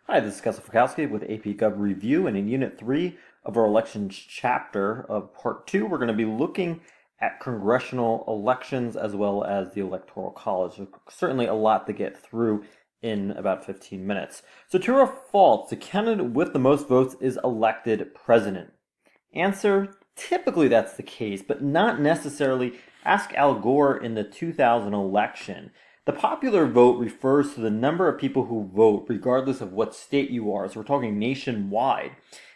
Hi, this is Kessel Furkowski with AP Gov Review, and in Unit 3 of our elections chapter of Part 2, we're going to be looking at congressional elections as well as the Electoral College. So certainly a lot to get through in about 15 minutes. So true or false, the candidate with the most votes is elected president? Answer, typically that's the case, but not necessarily. Ask Al Gore in the 2000 election. The popular vote refers to the number of people who vote regardless of what state you are. So we're talking nationwide.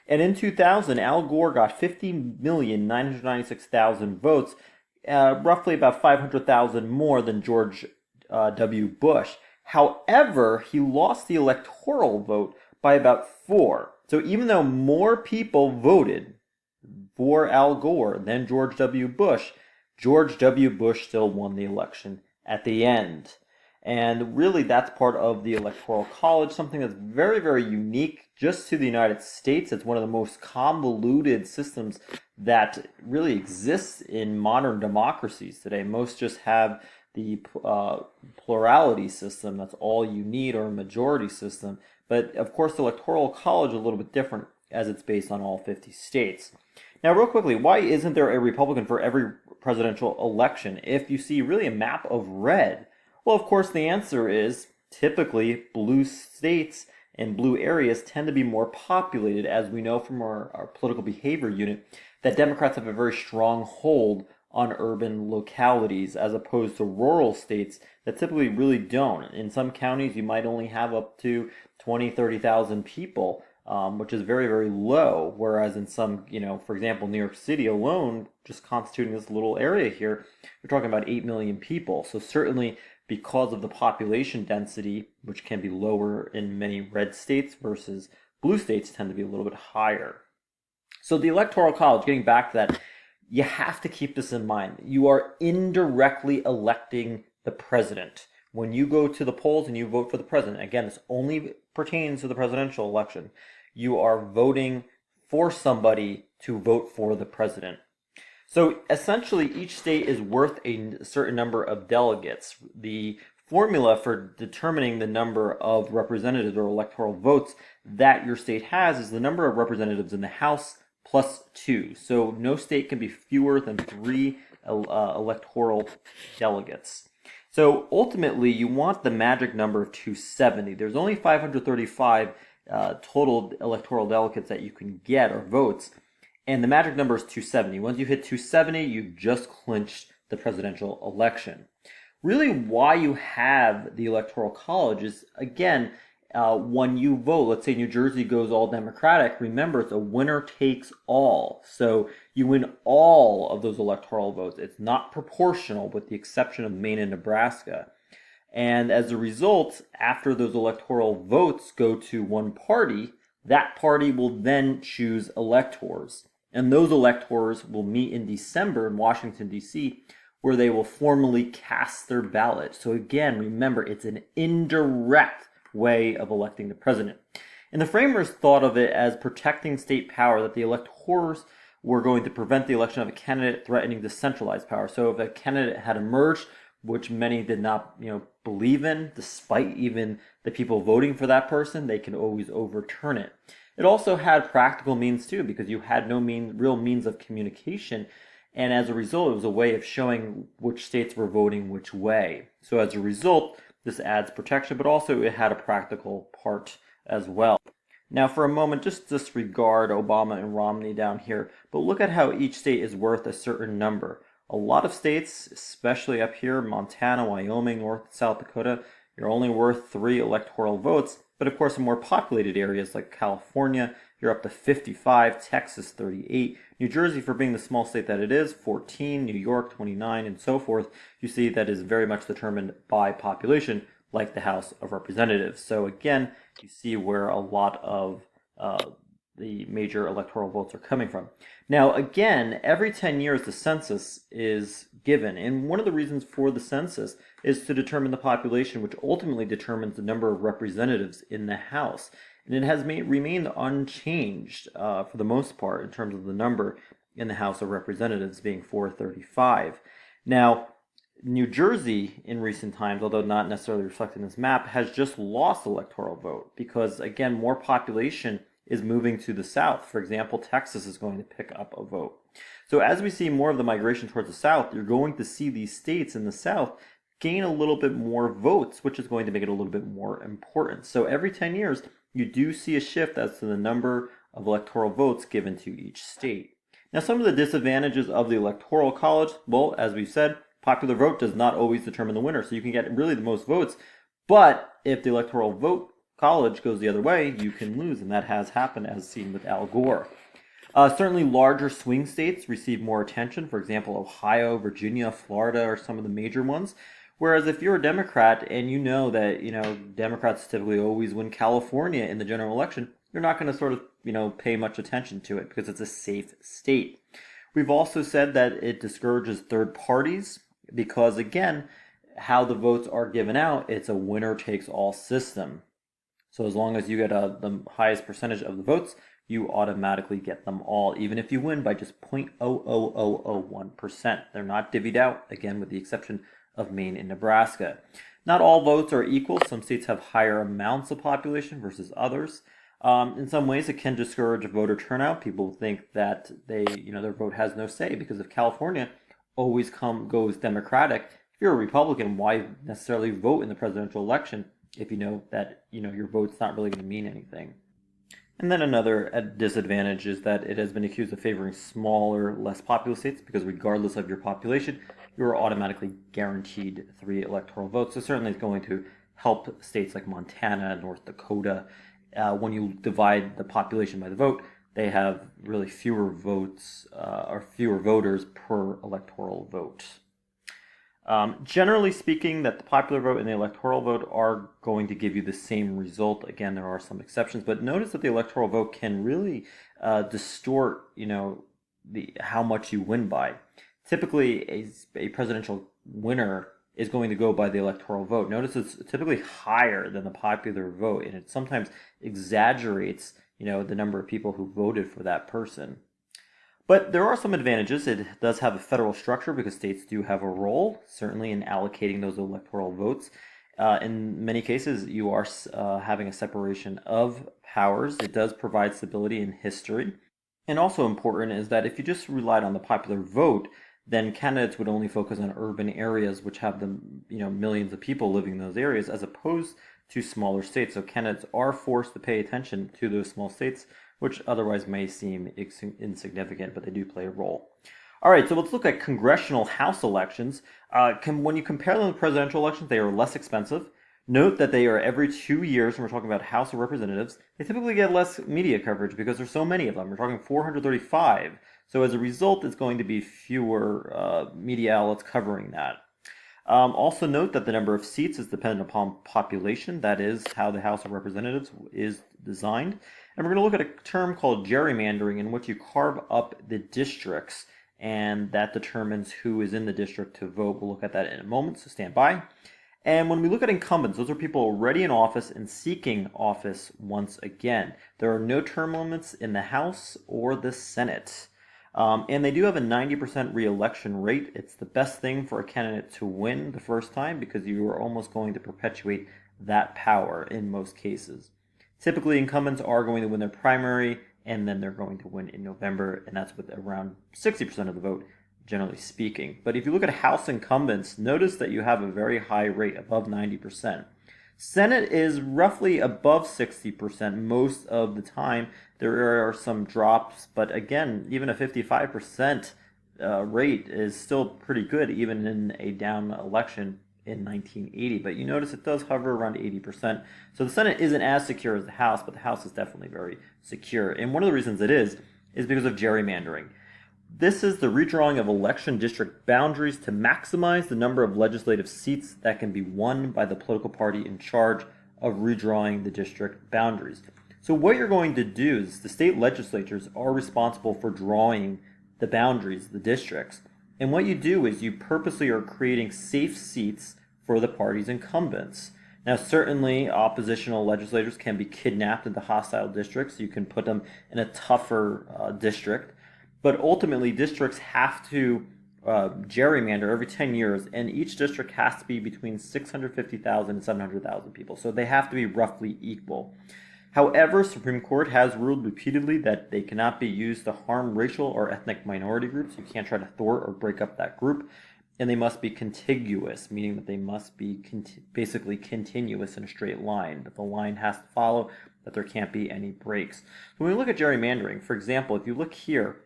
And in 2000, Al Gore got 50,996,000 votes, roughly about 500,000 more than George W. Bush. However, he lost the electoral vote by about 4. So even though more people voted for Al Gore than George W. Bush, George W. Bush still won the election at the end. And really, that's part of the Electoral College, something that's very, very unique just to the United States. It's one of the most convoluted systems that really exists in modern democracies today. Most just have the plurality system, that's all you need, or a majority system. But of course, the Electoral College is a little bit different as it's based on all 50 states. Now, real quickly, why isn't there a Republican for every presidential election? If you see really a map of red, well, of course, the answer is typically blue states and blue areas tend to be more populated, as we know from our political behavior unit, that Democrats have a very strong hold on urban localities as opposed to rural states that typically really don't. In some counties, you might only have up to 20, 30,000 people, which is very, very low. Whereas in some, for example, New York City alone, just constituting this little area here, we're talking about 8 million people. So certainly because of the population density, which can be lower in many red states versus blue states, tend to be a little bit higher. So the Electoral College, getting back to that, you have to keep this in mind. You are indirectly electing the president. When you go to the polls and you vote for the president, again, this only pertains to the presidential election, you are voting for somebody to vote for the president. So essentially, each state is worth a certain number of delegates. The formula for determining the number of representatives or electoral votes that your state has is the number of representatives in the House plus 2. So no state can be fewer than 3 electoral delegates. So ultimately, you want the magic number of 270. There's only 535 total electoral delegates that you can get, or votes, and the magic number is 270. Once you hit 270, you've just clinched the presidential election. Really, why you have the Electoral College is, again, when you vote, let's say New Jersey goes all Democratic, remember it's a winner takes all. So you win all of those electoral votes. It's not proportional with the exception of Maine and Nebraska. And as a result, after those electoral votes go to one party, that party will then choose electors. And those electors will meet in December in Washington, D.C., where they will formally cast their ballot. So again, remember, it's an indirect way of electing the president. And the framers thought of it as protecting state power, that the electors were going to prevent the election of a candidate threatening to centralize power. So if a candidate had emerged, which many did not, believe in, despite even the people voting for that person, they can always overturn it. It also had practical means too, because you had no real means of communication. And as a result, it was a way of showing which states were voting which way. So as a result, this adds protection, but also it had a practical part as well. Now, for a moment, just disregard Obama and Romney down here, but look at how each state is worth a certain number. A lot of states, especially up here, Montana, Wyoming, North and South Dakota, you're only worth 3 electoral votes. But of course, in more populated areas like California, you're up to 55, Texas 38, New Jersey, for being the small state that it is, 14, New York 29, and so forth. You see that is very much determined by population, like the House of Representatives. So again, you see where a lot of the major electoral votes are coming from. Now, again, every 10 years the census is given, and one of the reasons for the census is to determine the population, which ultimately determines the number of representatives in the House. And it has remained unchanged for the most part in terms of the number in the House of Representatives being 435. Now, New Jersey, in recent times, although not necessarily reflected in this map, has just lost electoral vote because, again, more population is moving to the south. For example, Texas is going to pick up a vote. So as we see more of the migration towards the south, you're going to see these states in the south gain a little bit more votes, which is going to make it a little bit more important. So every 10 years, you do see a shift as to the number of electoral votes given to each state. Now, some of the disadvantages of the Electoral College, well, as we've said, popular vote does not always determine the winner. So you can get really the most votes, but if the Electoral vote college goes the other way, you can lose, and that has happened as seen with Al Gore. Certainly larger swing states receive more attention. For example, Ohio, Virginia, Florida are some of the major ones. Whereas if you're a Democrat and you know that, Democrats typically always win California in the general election, you're not going to sort of, pay much attention to it because it's a safe state. We've also said that it discourages third parties because, again, how the votes are given out, it's a winner-takes-all system. So as long as you get the highest percentage of the votes, you automatically get them all, even if you win by just 0.00001%. They're not divvied out, again, with the exception of Maine and Nebraska. Not all votes are equal. Some states have higher amounts of population versus others. In some ways, it can discourage voter turnout. People think that their vote has no say because if California always goes Democratic, if you're a Republican, why necessarily vote in the presidential election if you know that your vote's not really going to mean anything? And then another disadvantage is that it has been accused of favoring smaller, less populous states because regardless of your population, you're automatically guaranteed 3 electoral votes. So certainly it's going to help states like Montana, North Dakota. When you divide the population by the vote, they have really fewer votes or fewer voters per electoral vote. Generally speaking, that the popular vote and the electoral vote are going to give you the same result. Again, there are some exceptions, but notice that the electoral vote can really distort, how much you win by. Typically, a presidential winner is going to go by the electoral vote. Notice it's typically higher than the popular vote, and it sometimes exaggerates, the number of people who voted for that person. But there are some advantages. It does have a federal structure because states do have a role, certainly in allocating those electoral votes. In many cases, you are having a separation of powers. It does provide stability in history. And also important is that if you just relied on the popular vote, then candidates would only focus on urban areas which have millions of people living in those areas as opposed to smaller states. So candidates are forced to pay attention to those small states, which otherwise may seem insignificant, but they do play a role. All right, so let's look at congressional House elections. When you compare them to presidential elections, they are less expensive. Note that they are every 2 years, when we're talking about House of Representatives. They typically get less media coverage because there's so many of them. We're talking 435. So as a result, it's going to be fewer media outlets covering that. Also note that the number of seats is dependent upon population. That is how the House of Representatives is designed. And we're going to look at a term called gerrymandering in which you carve up the districts and that determines who is in the district to vote. We'll look at that in a moment, so stand by. And when we look at incumbents, those are people already in office and seeking office once again. There are no term limits in the House or the Senate. And they do have a 90% re-election rate. It's the best thing for a candidate to win the first time because you are almost going to perpetuate that power in most cases. Typically, incumbents are going to win their primary, and then they're going to win in November, and that's with around 60% of the vote, generally speaking. But if you look at House incumbents, notice that you have a very high rate, above 90%. Senate is roughly above 60% most of the time. There are some drops, but again, even a 55% rate is still pretty good, even in a down election in 1980. But you notice it does hover around 80%. So the Senate isn't as secure as the House, but the House is definitely very secure. And one of the reasons it is because of gerrymandering. This is the redrawing of election district boundaries to maximize the number of legislative seats that can be won by the political party in charge of redrawing the district boundaries. So what you're going to do is the state legislatures are responsible for drawing the boundaries, the districts. And what you do is you purposely are creating safe seats for the party's incumbents. Now, certainly, oppositional legislators can be kidnapped into hostile districts. You can put them in a tougher district. But ultimately, districts have to gerrymander every 10 years, and each district has to be between 650,000 and 700,000 people. So they have to be roughly equal. However, Supreme Court has ruled repeatedly that they cannot be used to harm racial or ethnic minority groups. You can't try to thwart or break up that group. And they must be contiguous, meaning that they must be basically continuous in a straight line, that the line has to follow, that there can't be any breaks. So when we look at gerrymandering, for example, if you look here,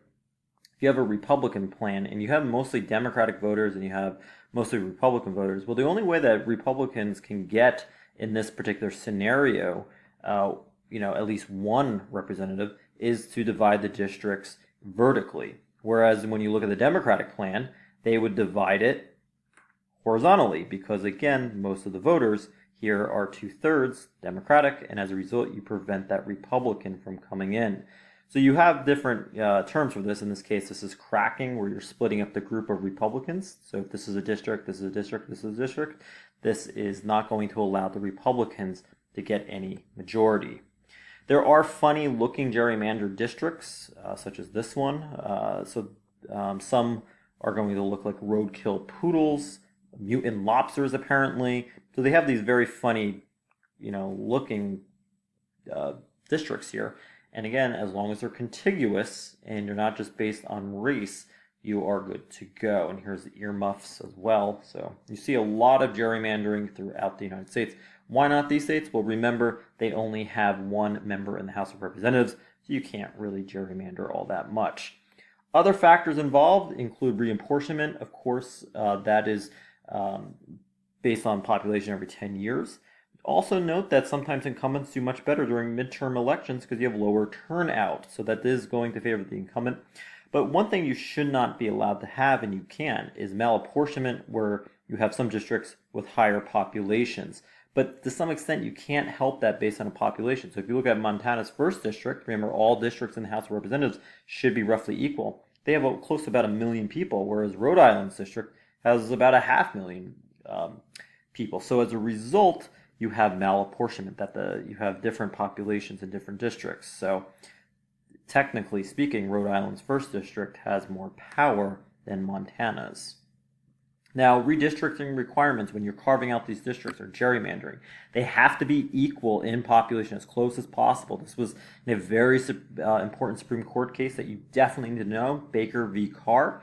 if you have a Republican plan and you have mostly Democratic voters and you have mostly Republican voters, well, the only way that Republicans can get in this particular scenario, at least one representative, is to divide the districts vertically. Whereas when you look at the Democratic plan, they would divide it horizontally because, again, most of the voters here are 2/3 Democratic, and as a result, you prevent that Republican from coming in. So you have different terms for this. In this case, this is cracking, where you're splitting up the group of Republicans. So if this is a district, this is a district, this is a district, this is not going to allow the Republicans to get any majority. There are funny looking gerrymandered districts, such as this one. Some are going to look like roadkill poodles, mutant lobsters apparently. So they have these very funny, looking districts here. And again, as long as they're contiguous and you're not just based on race, you are good to go. And here's the earmuffs as well. So you see a lot of gerrymandering throughout the United States. Why not these states? Well, remember, they only have one member in the House of Representatives, so you can't really gerrymander all that much. Other factors involved include reapportionment. Of course, that is based on population every 10 years. Also note that sometimes incumbents do much better during midterm elections because you have lower turnout, so that is going to favor the incumbent. But one thing you should not be allowed to have, and you can, is malapportionment, where you have some districts with higher populations. But to some extent, you can't help that based on a population. So if you look at Montana's 1st district, remember all districts in the House of Representatives should be roughly equal. They have close to about 1 million people, whereas Rhode Island's district has about 500,000 people. So as a result, you have malapportionment, that you have different populations in different districts. So technically speaking, Rhode Island's 1st district has more power than Montana's. Now, redistricting requirements, when you're carving out these districts or gerrymandering, they have to be equal in population as close as possible. This was in a very important Supreme Court case that you definitely need to know, Baker v. Carr.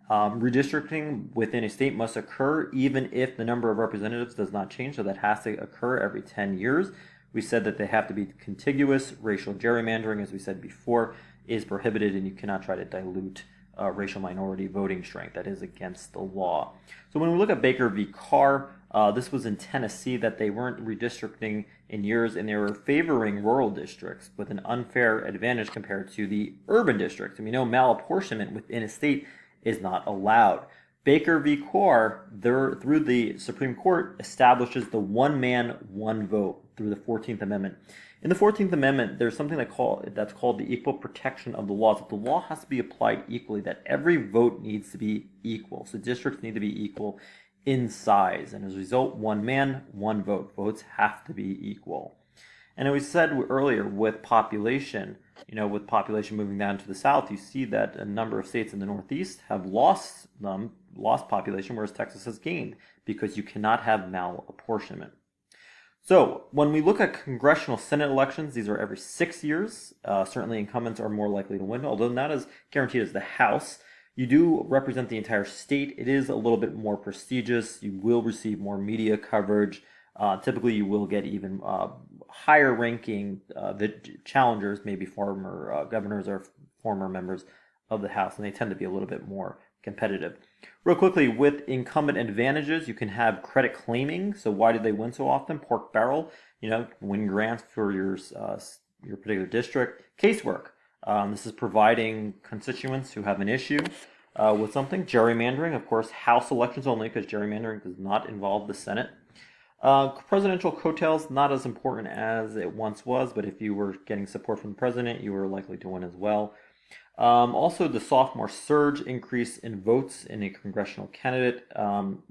Redistricting within a state must occur even if the number of representatives does not change, so that has to occur every 10 years. We said that they have to be contiguous. Racial gerrymandering, as we said before, is prohibited, and you cannot try to dilute racial minority voting strength. That is against the law. So when we look at Baker v. Carr, this was in Tennessee, that they weren't redistricting in years, and they were favoring rural districts with an unfair advantage compared to the urban districts. And we know malapportionment within a state is not allowed. Baker v. Carr, through the Supreme Court, establishes the one man, one vote through the 14th Amendment. In the 14th Amendment, there's something that's called the equal protection of the laws. That the law has to be applied equally, that every vote needs to be equal. So districts need to be equal in size. And as a result, one man, one vote. Votes have to be equal. And as we said earlier, with population moving down to the south, you see that a number of states in the Northeast have lost population, whereas Texas has gained, because you cannot have malapportionment. So when we look at congressional Senate elections, these are every 6 years. Certainly incumbents are more likely to win, although not as guaranteed as the House. You do represent the entire state. It is a little bit more prestigious. You will receive more media coverage. Typically, you will get even higher ranking challengers, maybe former governors or former members of the House, and they tend to be a little bit more competitive. Real quickly, with incumbent advantages, you can have credit claiming. So why do they win so often? Pork barrel, win grants for your particular district. Casework. This is providing constituents who have an issue with something. Gerrymandering, of course, House elections only, because gerrymandering does not involve the Senate. Presidential coattails, not as important as it once was, but if you were getting support from the president, you were likely to win as well. Also, the sophomore surge, increase in votes in a congressional candidate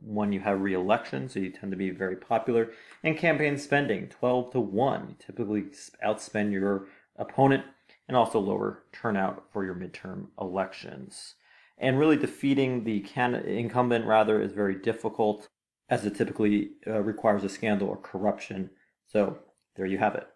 when you have re-election, so you tend to be very popular. And campaign spending, 12-1. You typically outspend your opponent, and also lower turnout for your midterm elections. And really defeating the incumbent rather is very difficult, as it typically requires a scandal or corruption. So there you have it.